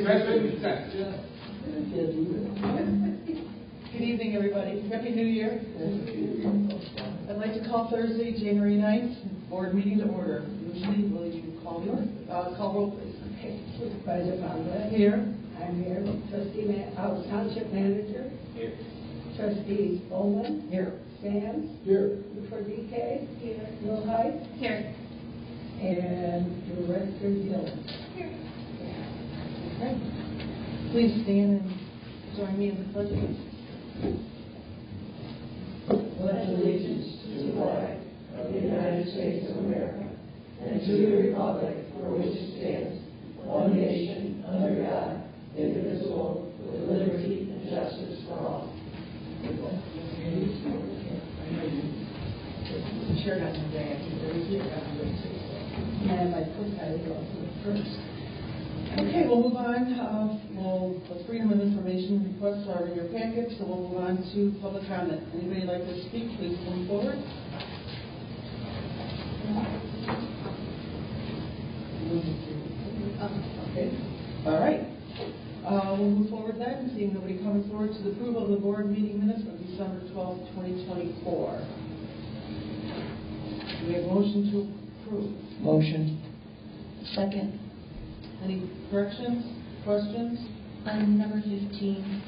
Good evening, everybody. Happy New Year. I'd like to call Thursday, January 9th, board meeting to order. Usually, will you call roll, please? Okay. Supervisor Conway. Here. I'm here. Trustee Ela Township Manager. Here. Trustee Bowman. Here. Sands. Here. For DK. Here. Wilhite. Here. And Director Dillon. Here. Okay. Please stand and join me in the pledge. Pledge allegiance to the flag of the United States of America and to the republic for which it stands, one nation, under God, indivisible, with liberty and justice for all. Sure, got some day. And I put that first. Okay, we'll move on. The Freedom of Information requests are in your packet, so we'll move on to public comment. Anybody like to speak, please come forward. Okay. All right. We'll move forward then, seeing nobody coming forward, to the approval of the board meeting minutes of December 12th, 2024. Do we have a motion to approve? Motion. Second. Any corrections, questions? Number 15,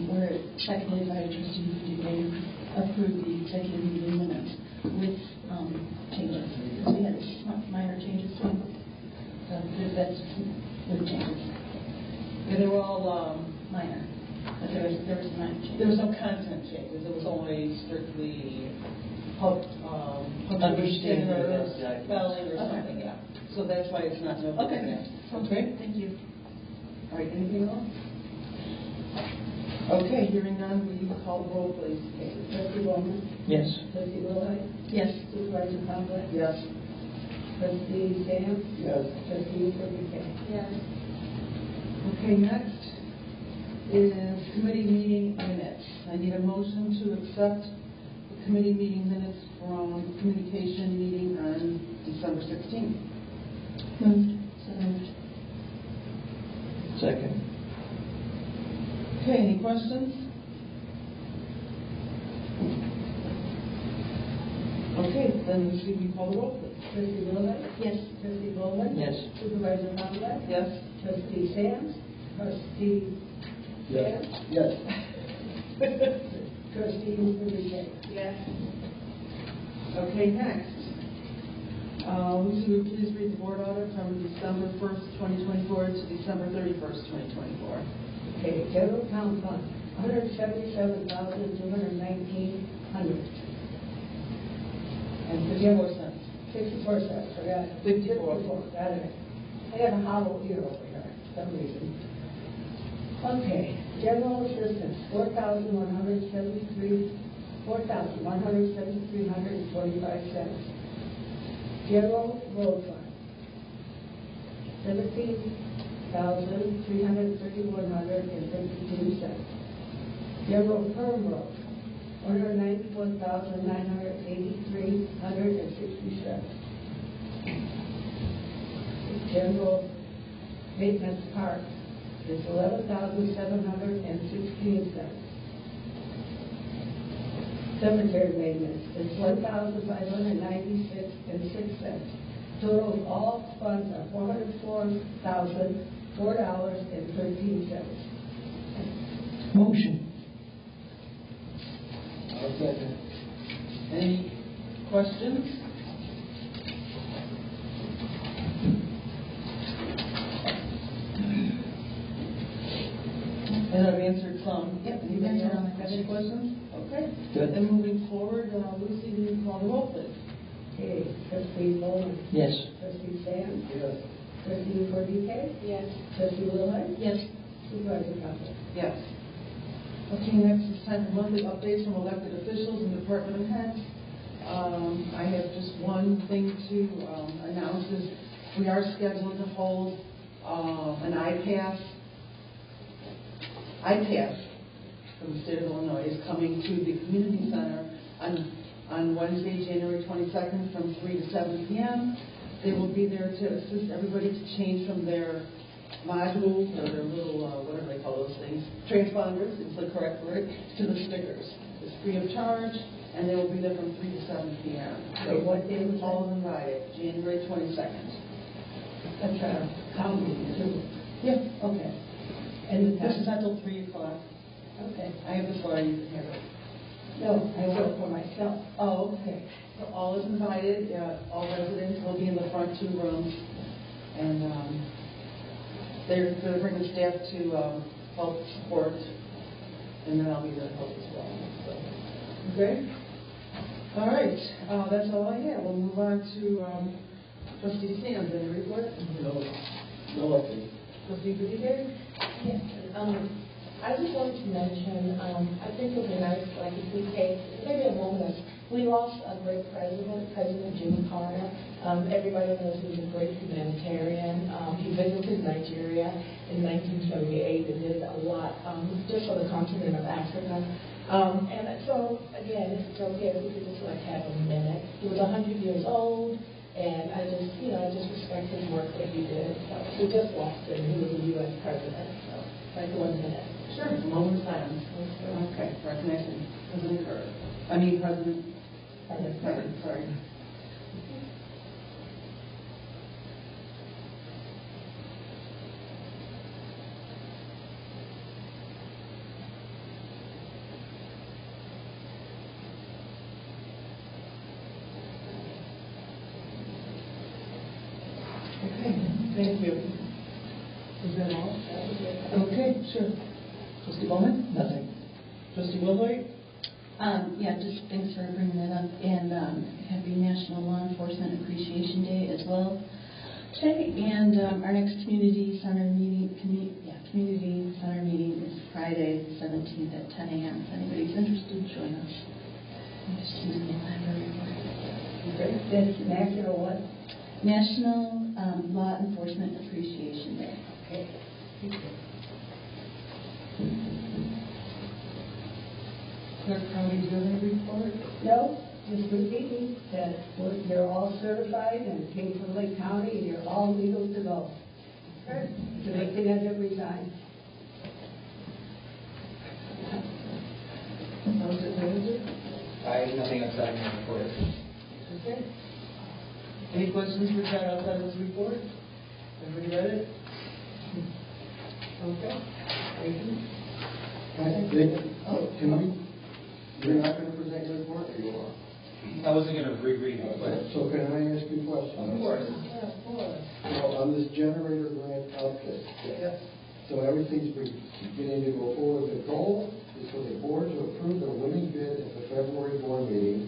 where seconded by Trustee Dugan, approved the executive meeting minutes with changes. Because we had minor changes to them. So that's with changes. Yeah, they were all Minor. But there was minor changes. there was no content changes. It was only strictly Understanding or of that. spelling or something. Yeah. So that's why it's not noted. Okay. Sounds great. Thank you. All right. Anything else? Okay. Hearing none, will you call the roll, please? Trustee Bowman. Yes. Trustee Wilhite. Yes. Supervisor Conway. Yes. Trustee Sands. Yes. Trustee for DK. Yes. Okay. Next is committee meeting minutes. I need a motion to accept the committee meeting minutes from communication meeting on December 16th. Moved. So moved. Second. Okay, any questions? Okay, then should we call the roll, please? Trustee Wilhite. Yes. Trustee Bowman. Yes. Supervisor Conway. Yes. Trustee Sands. Trustee Sands. Yes. Trustee for DK. Yes. Okay, next. Lucy, would you please read the board order from December 1st, 2024 to December 31st, 2024? Okay, general town fund, $177,219. And for 54 cents. 64 cents, forgot. 54. Got it. I have a hollow ear over here for some reason. Okay, general assistance, $4,173.25. General road fund, $17,331.52. General firm road, $191,983.60. General maintenance park is $11,716. Cemetery maintenance is $1,596.06. Total of all funds are $404,004.13. Motion. I'll second. Any questions? And I've answered some. Yep, Anybody you've answered else all my have any questions? Okay. Good. Then moving forward, Lucy, will you call the roll, please? Okay, Trustee Bowman. Yes. Trustee Sands. Yes. Trustee for DK. Yes. Trustee Wilhite. Yes. Supervisor Conway. Yes. Okay, next is time for monthly updates from elected officials and department heads. I have just one thing to announce is we are scheduled to hold an IPAS from the state of Illinois is coming to the community center on Wednesday, January 22nd from 3 to 7 p.m. They will be there to assist everybody to change from their modules, or their little, what do they call those things? Transponders, is the correct word, to the stickers. It's free of charge, and they will be there from 3 to 7 p.m. So what day was All invited, January 22nd. That's our county too. Yeah, okay. And This is until 3 o'clock. okay. I have the flyer, you can have it. No, I work for myself. Oh, okay. So all is invited, all residents will be in the front 2 rooms, and they're going to bring the staff to help support, and then I'll be there to help as well. So, okay? All right, that's all I have. We'll move on to Trustee Sands. Any report? No update. Trustee Buttigieg? Yes, I just wanted to mention, I think it would be nice, like, if we take maybe a moment. We lost a great president, President Jimmy Carter. Everybody knows he was a great humanitarian. He visited Nigeria in 1978 and did a lot just for the continent of Africa. And so, again, if it's okay, if we could just like have a minute. He was 100 years old. And I just respect his work that he did. So we just lost him. He was a U.S. president. So, like 1 minute. Sure. A moment of silence. Okay. Recognition. President Kerr. I mean, President. Sorry. Okay, thank you. Is that all? Okay, sure. Trustee Bowman? Nothing. Trustee Wilhoit? Yeah, just thanks for bringing that up. And happy National Law Enforcement Appreciation Day as well today. And our next community center meeting, community center meeting is Friday, the 17th at 10 a.m. If anybody's interested, join us. I'm just using the library for it. Okay. That's national what? National Law Enforcement Appreciation Day. Okay. Clerk County, do you have any report? No, just repeating that they're all certified and it came from Lake County and you're all legal to go. Okay. It's a big thing I didn't resign. Township manager? I have nothing outside my report. Okay. Any questions for Chad outside of this report? Everybody read it? Okay. Thank you. Can we? You're not going to present your report, or you are? I wasn't going to reread it, but... So can I ask you a question? Of course. Yeah, of course. So on this generator grant outfit, Yes. so everything's beginning to go forward. The goal is for the board to approve the winning bid at the February board meeting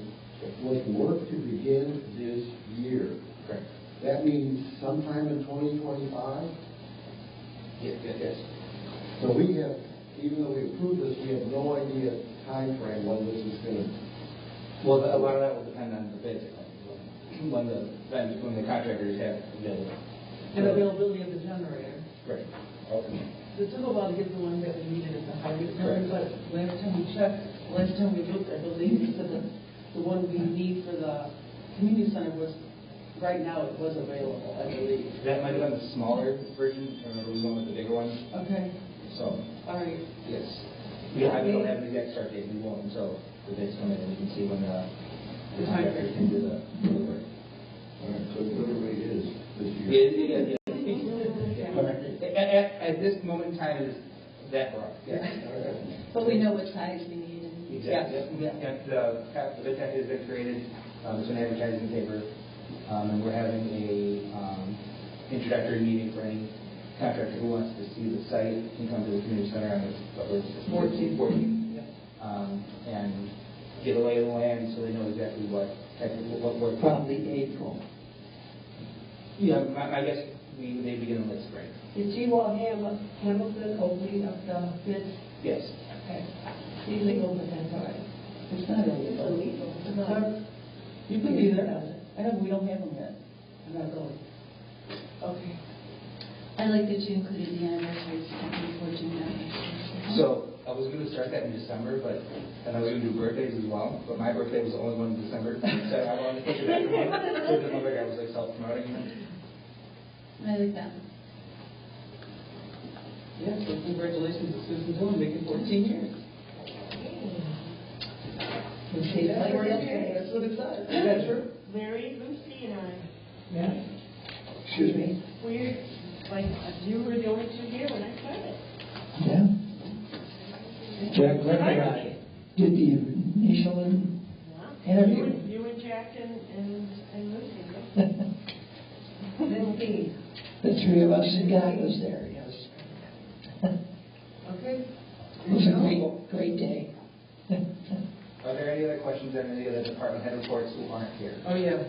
with work to begin this year. Correct. That means sometime in 2025? Yes. So we have, even though we approved this, we have no idea time frame when this is going to... Well, a lot of that will depend on the bids, when the contractors have available. And availability of the generator. Right. Okay. It took a while to get the one that we needed at the highway center, but last time we checked, last time we looked, I believe we said that the one we need for the community center was, right now it was available, I believe. That might have been the smaller version. I remember we went with the bigger one. Okay. So, All right. yes. Yeah, we don't have an exact start date. We won't until the bids come in and we can see when the contractors can do the work. All right, so whatever it is this year. Yeah. At this moment in time, is that rough? Yeah. But we know what size we need. Exactly. Yes. Yeah. The bid packet has been created. It's been advertised in the paper, and we're having a introductory meeting for any contractor who wants to see the site can come to the community center on the 14th. And get a lay of the land so they know exactly what work. Probably April. Yeah, my guess they begin in late spring. Did you all have Hamilton opening up the bids? Yes. Okay. Illegal, but that's all right. It's not It's illegal. illegal. It's not. You can be there. I know, we don't have them yet. I'm not going. Okay. I like that you included the anniversaries, 14 anniversaries. So I was going to start that in December, and I was going to do birthdays as well. But my birthday was the only one in December, so I wanted to push it back one. So it didn't look like I was like self-promoting. I like that. Yes, so congratulations to Susan Dillon, making 14 years. That's what it says. Is that true? Larry, Lucy, and I. Yeah. Excuse me? We're, like, you were the only two here when I started. Yeah. Jack Linda and I did the initial interview. You and Jack and Lucy. Indeed. The three of us and Guy was there, yes. Okay. It was a great day. Are there any other questions on any of the department head reports who aren't here? Oh, yeah.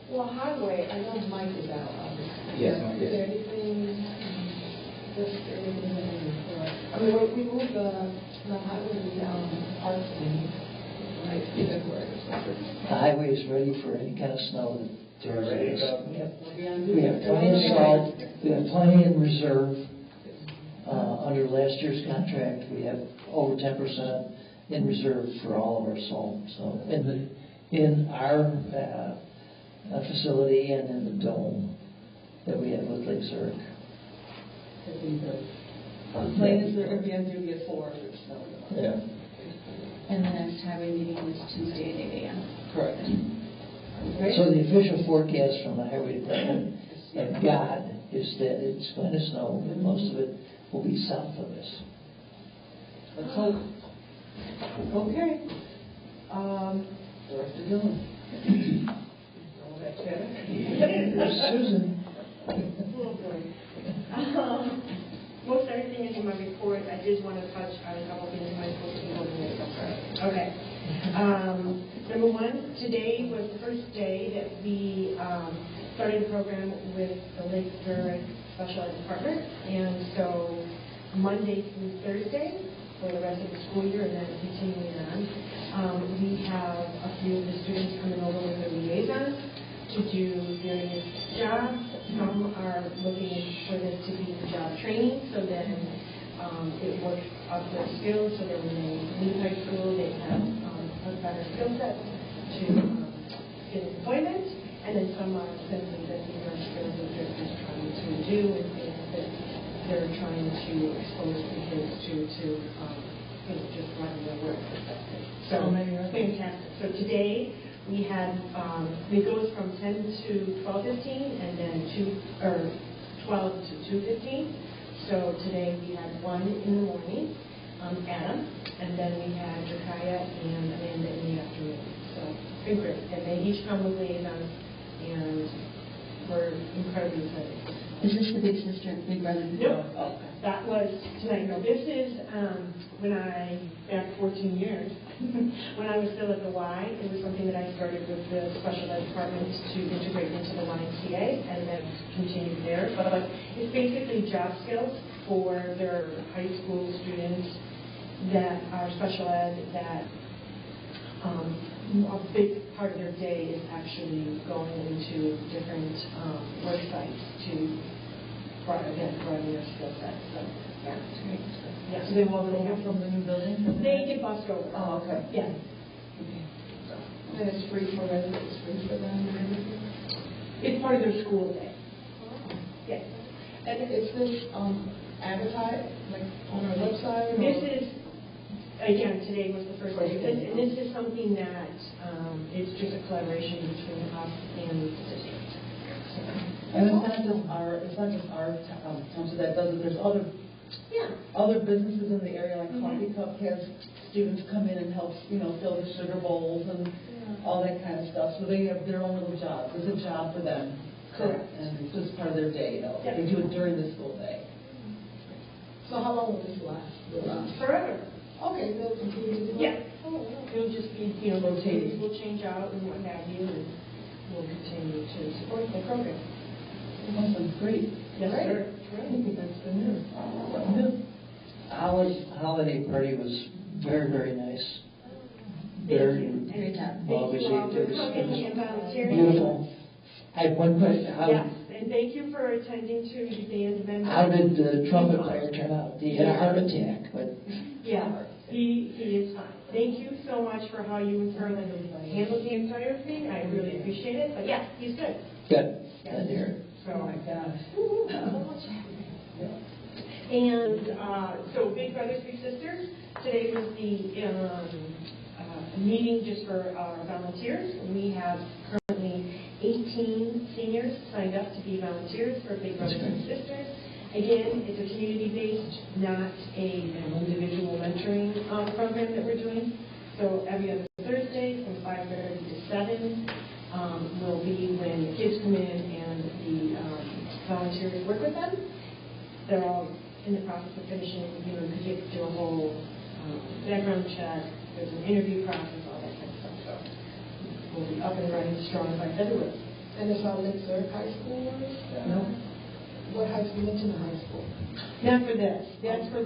Well, highway, I know Mike is out, obviously. Yes, Mike Is there is. anything, I mean, we moved the highway down parts in, like, February or something. The highway is ready for any kind of snow that We're ready to go. We have plenty of salt, we have plenty in reserve. Under last year's contract, we have over 10% in reserve for all of our salt. So in our facility and in the dome that we have with Lake Zurich. The plan is they're going to be on duty at 4 if it's snowing. Yeah. And the next highway meeting is Tuesday at 8 a.m. Correct. So the official forecast from the highway department and God is that it's going to snow and most of it will be south of us. Let's hope. Okay. Director Dillon. All that chatter. Here's Susan. Oh, boy. Most everything is in my report. I did want to touch on a couple things in my supposed to be holding it up. Okay. Number one, today was the first day that we started a program with the Lake Zurich Special Ed Department. And so Monday through Thursday for the rest of the school year and then continuing on, we have a few of the students coming over with their liaisons to do various jobs. Some are looking for this to be job training, so then it works up their skills, so that when they leave high school, they have a better skill set to get employment. And then some are simply that these are skills that they're just trying to do and things that they're trying to expose the kids to just running their work perspective. So fantastic. So today, we had, it goes from 10 to 12:15 and then 12 to 2:15. So today we had one in the morning, Adam, and then we had Jakaya and Amanda in the afternoon. So it's been great. And they each come with liaisons, and we're incredibly excited. Is this the big sister, big brother? Nope. Oh. That was tonight. No, this is when back 14 years, when I was still at the Y, it was something that I started with the special ed department to integrate into the YMCA, and then continued there. But it's basically job skills for their high school students that are special ed, that a big part of their day is actually going into different work sites to broaden their skill set. So, yeah, it's great. Yeah. So they walk over from the new building? They get bussed over. Oh, okay. Yeah. And it's free for residents, free for them and everything. It's part of their school day. Yes. And is this advertised, like, on our website? This is, again, today was the first day. And this is something that it's just a collaboration between us and the district. And it's not just our township that does it. There's other businesses in the area, like Coffee Cup has students come in and help, fill the sugar bowls and all that kind of stuff. So they have their own little job. It's a job for them. Correct. And it's just part of their day, Yeah. They do it during the school day. So how long will this last? Forever. Okay, they'll continue to do it? Yeah. Oh, wow. It'll just be, Rotating. will change out and what have you, and we'll continue to support the program. Awesome, great. Yes, Great. sir. That's good news. Holiday party was very, very nice. Very Great job. well Thank you all received. for coming and volunteering. Beautiful. I had one question. Yes, and thank you for attending to the band members. How did the trumpet player turn out? He had a heart attack, but Yeah, he is fine. Thank you so much for how you and Carolyn handled the entire thing. I really appreciate it. But yeah, he's good. good. Glad to hear it. So, Oh, my gosh. And so Big Brothers, Big Sisters, today was the meeting just for our volunteers. We have currently 18 seniors signed up to be volunteers for Big Brothers, Big Sisters. Again, it's a community-based, not an individual mentoring program that we're doing. So every other Thursday from 5:30 to 7 will be when the kids come in and the volunteers work with them. They're all in the process of finishing, because you have to do a whole background check. There's an interview process, all that kind of stuff. So we'll be up and running strong by February. And it's all Lynchburg High School? No. What high school? Linton High School? Not for this. That's for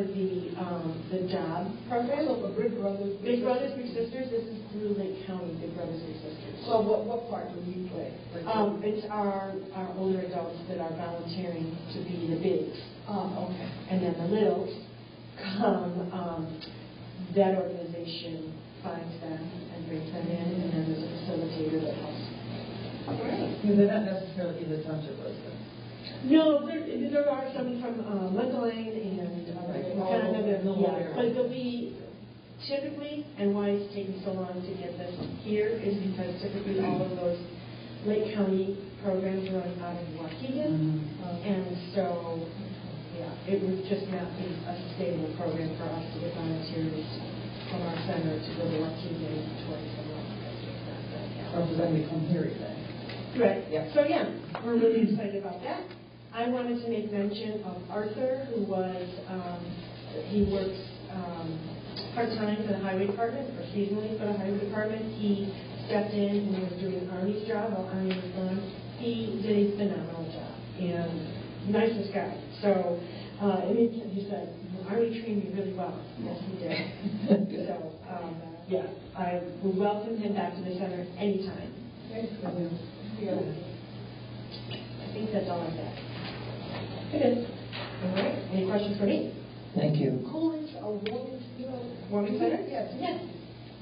the job program. So for Big Brothers? Big Brothers, Big Sisters. This is through Lake County, Big Brothers, Big Sisters. So what part do you play? It's our older adults that are volunteering to be the bigs. Okay. And then the littles come, that organization finds them and brings them in, and then there's a facilitator that helps. All right. They're not necessarily Ela Township residents. No, there are some from Mundelein and Canada, but they'll be typically, and why it's taking so long to get this here is because typically all of those Lake County programs run out of Waukegan, and so it would just not be a sustainable program for us to get volunteers from our center to go to Waukegan twice a month. Or for them to come here, you think? Right. Yeah. So we're really excited about that. I wanted to make mention of Arthur, who was, he works part-time for the highway department, or seasonally for the highway department. He stepped in and was doing Army's job while Army was gone. He did a phenomenal job, and nicest guy. So, and he said, Army trained me really well. Yes, he did. So, I would welcome him back to the center anytime. Thanks for you. I think that's all I've got. Good. All right. Any questions for me? Thank you. Coolidge or Warming Center? Yes. Yes.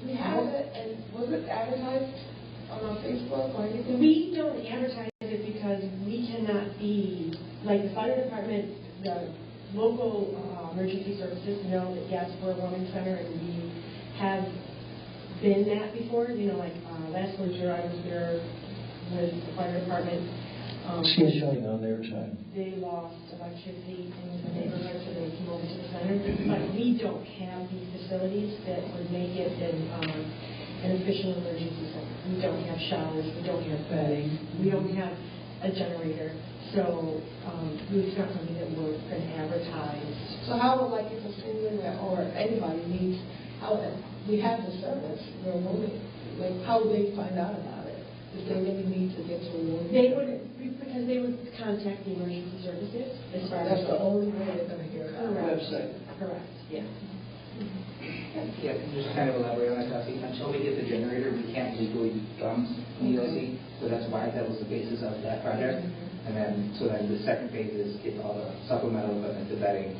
We have it, and was it advertised on our Facebook or anything? We don't advertise it because we cannot be, like the fire department, the local emergency services know that yes, we're a warming center, and we have been that before. Like last winter I was there with the fire department. She is showing on their time. They lost electricity in the neighborhood, so they came over to the center. But we don't have the facilities that would make it an official emergency center. We don't have showers, we don't have bedding, we don't have a generator. So it's not something that we're going to advertise. So how would if a senior or anybody needs, how we have the service, we're moving, how would they find out about it? If they really need to get to a room? They would contact the emergency services as far That's as the only way they're going to hear about it. Website. Correct. Yeah. Yeah, just kind of elaborate on that, Kelsey. Until we get the generator, we can't legally dump EOC, so that's why that was the basis of that project. And then, the second phase is get all the supplemental equipment, the bedding,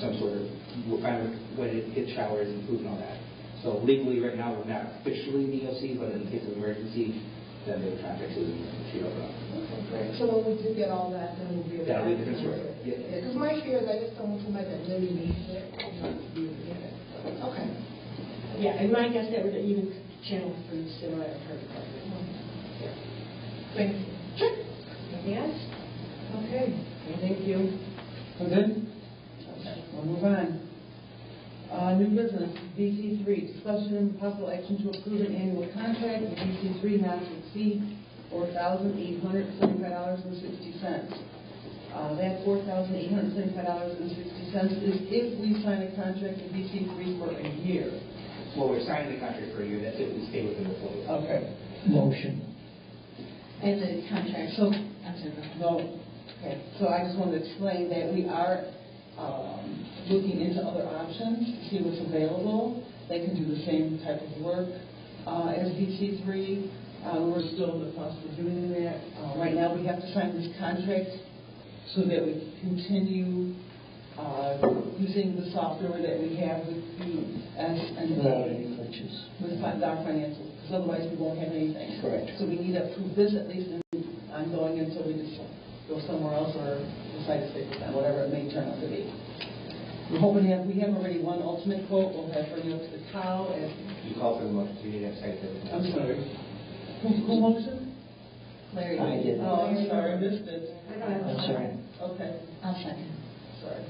some sort of, we'll find a way to get showers and food and all that. So legally, right now, we're not officially in EOC, but in case of emergency, then they would contact us and she'd open up. Okay, great. So when we do get all that, then we'll be able to... That'll be the concern. Yeah, because my fear is I just don't want somebody that really needs it not to be able to get it. Okay. Yeah, and my guess that would even channel through Civil at her department. Thank you. Sure. Anything else? Okay. Thank you. We're good? We'll move on. New business, BC3, discussion and possible action to approve an annual contract with BC3 not to exceed $4,875.60. That $4,875.60 is if we sign a contract with BC3 for a year. Well, we're signing the contract for a year. That's if we stay within the 4 years. Okay. Motion. And the contract, So, I'm sorry. no. Okay. So I just want to explain that we are looking into other options to see what's available. They can do the same type of work as BC3. We're still in the process of doing that. Right now we have to sign this contract so that we continue using the software that we have with with our financials, because otherwise we won't have anything. Correct. So we need to approve this at least ongoing until we decide. go somewhere else or decide to stay with them, whatever it may turn out to be. We're hoping to have, we have already one ultimate quote, we'll have bring up to the cow and. You call for the motion, so you have second. I'm sorry. Who motioned? Larry. I did. Oh, I'm sorry, I missed it. That's all right. Okay, I'll second. sorry.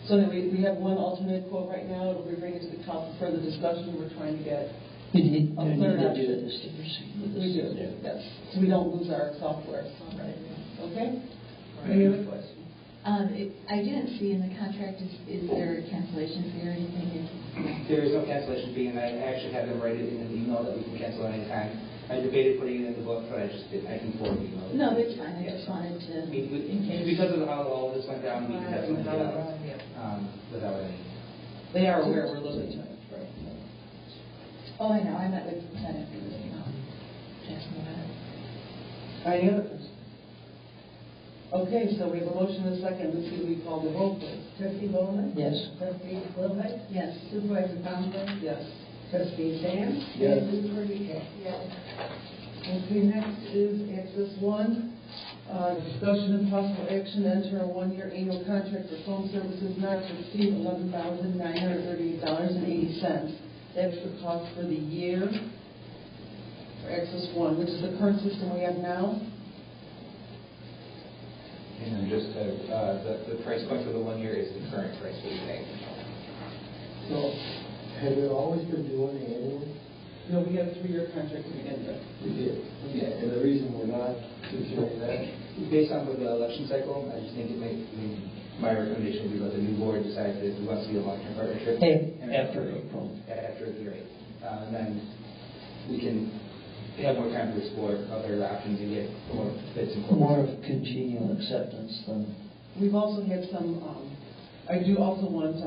So then we have one alternate quote right now, it'll be bringing to the council for further discussion, we're trying to get. We need A to third do option. this to proceed with this. We do, yes, so we don't lose our software. Right. Okay? Any other questions? I didn't see in the contract, is there a cancellation fee or anything? There is no cancellation fee, and I actually have them write it in an email that we can cancel at any time. I debated putting it in the book, but I just didn't. I can forward the email. No, that's fine, I just wanted to, in case. Because of how all this went down, we can have something else without any. They are aware we're losing time. Right. Oh, I know, I met with Ted after the meeting. Ask me about it. Any other questions? Okay, so we have a motion and a second. Let's see, we call the roll, please. Trustee Bowman? Yes. Trustee Wilhite? Yes. Supervisor Poundland? Yes. Trustee Sam? Yes. And Supervisor Hill? Yes. Okay, next is Access One. Discussion and possible action to enter a one-year annual contract for phone services not to exceed $11,938.80. That's the cost for the year for Access One, which is the current system we have now. And then just the price point for the 1 year is the current price we pay. So, have we always been doing annual? No, we had a 3-year contract to begin with. We did. Yeah. And the reason we're not considering that? Based on the election cycle, I just think my recommendation would be let the new board decide that we want to see a long-term partnership. After April. After the hearing. And then we can have more time to explore other options and get more fits and More of congenial acceptance than. We've also had some, I do also want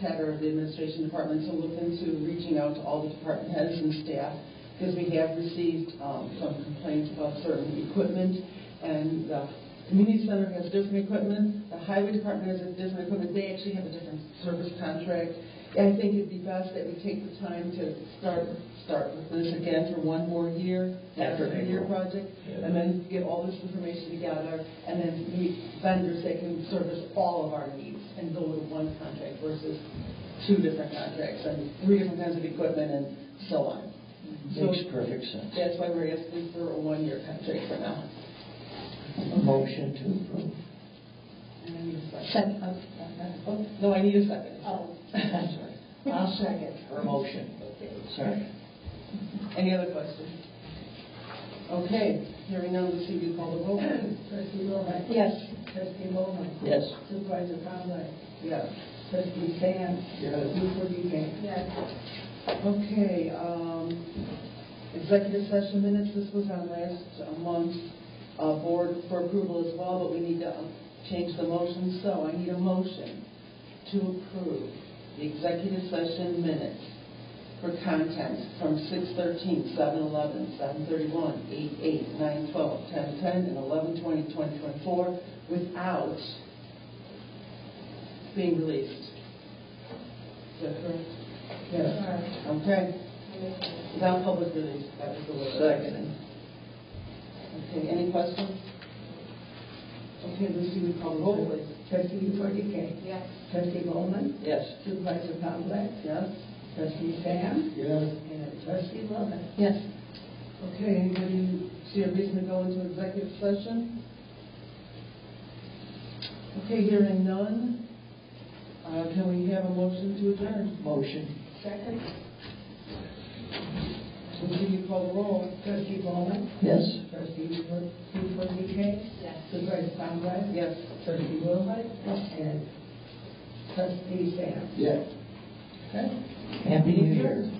Ted or the administration department to look into reaching out to all the department heads and staff, because we have received some complaints about certain equipment, and the community center has different equipment, the highway department has a different equipment, they actually have a different service contract. I think it'd be best that we take the time to start with this again for one more year, after a year project, and then get all this information together, and then meet vendors that can service all of our needs and go with one contract versus 2 different contracts and 3 different kinds of equipment and so on. Makes perfect sense. That's why we're asking for a 1-year contract for now. Motion to approve. And I need a second. Second. Oh, no, I need a second. Oh. That's right. I'll second. Her motion. Sorry. Any other questions? Okay, hearing none, let's see if you call the roll. Trustee Wilhite? Yes. Trustee Bowman? Yes. Supervisor Poundland? Yes. Trustee Sam? Yes. Supervisor Yes. Okay, executive session minutes, this was on last month's board for approval as well, but we need to change the motion, so I need a motion to approve the executive session minutes for content from 6/13, 7/11, 7/31, 8/8, 9/12, 10/10, and 11/20/2024 without being released. Is that correct? Yes. Okay. Without public release, that was the word. Second. Okay, any questions? Okay, Lucy, we call the roll, please. Trustee Fortune? Yes. Trustee Bowman? Yes. Supervisor Poundland? Yes? Trustee Sam? Yes. And Trustee Wilhite? Yes. Okay, anybody see a reason to go into executive session? Okay, hearing none, can we have a motion to adjourn? Motion. Second. Lucy, you call the roll. Trustee Bowman? Yes. Trustee Fortune? Yes. Supervisor Poundland? Yes. Trustee Wilhite? And Trustee Sam? Yes. Okay. Happy New Year.